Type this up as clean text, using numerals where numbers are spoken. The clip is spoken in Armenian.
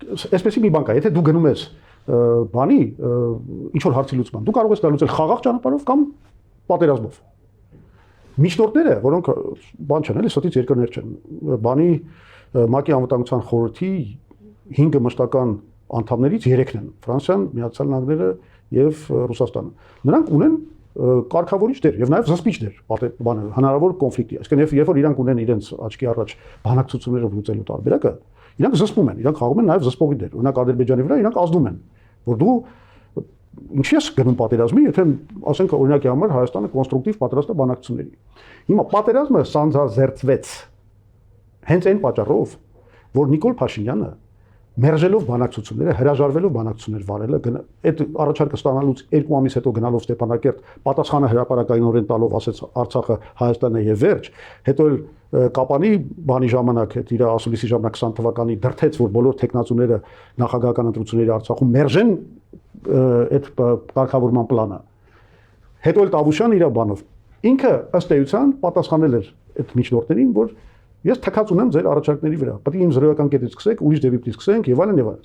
այսպեսի մի բան կա, եթե դու գնում ես բանի ինչ որ հարցի լուծման, դու կարող ես դա լուծել խաղաղ ճանապարհով կամ պատերազմով։ Միջնորդները, որոնք բան չեն, էլի սոտից երկրներ չեն, բանի ՄԱԿ-ի անվտանգության խորհրդի 5 մշտական անդամներից 3-ն են՝ Ֆրանսիան, Միացյալ Նահանգները եւ Ռուսաստանը։ Նրանք ունեն կարգավորիչ դեր եւ նաեւ զսպիչ դեր, բանը հնարավոր կոնֆլիկտի։ Այսինքն երբ որ իրանք ունեն իրենց աչքի առաջ բանակցություններով լուծելու տարբերակը, իրանք զսպում են, իրանք խաղում են նաեւ զսպողի դեր։ Օրինակ Ադրբեջանի վրա իրանք ազդում են, որ դու ինչի՞ ես գնում պատերազմի, եթե ասենք օրինակի համար Հայաստանը կոնստրուկտիվ պատրաստ է բանակցությունների։ Հիմա պատերազմը սանձազերծվեց հենց այն պատճառով, որ Նիկոլ Փաշինյանը մերժելով բանակցությունները, հրաժարվելով բանակցություններ վարելը, այդ առաջարկը ստանալուց 2 ամիս հետո գնալով Ստեփանակերտ, պատասխանը հրապարակայնորեն տալով ասեց Արցախը Հայաստանն է եւ վերջ, հետո էլ Կապանի բանի ժամանակ այդ իր ասուլիսի ժամանակ 20 թվականի դրթեց, որ բոլոր տեխնացուները նախագահական ընտրությունների Արցախում մերժեն այդ կարգավորման պլանը։ Հետո էլ Տավուշյանը իր բանով ինքը ըստ էության պատասխանել էր այդ միջնորդներին, որ ես թքած ունեմ ձեր առաջարկների վրա, պետք է իմ զրոյական կետից սկսեք, ուրիշ դեպի սկսենք եւ այլն եւ այլն։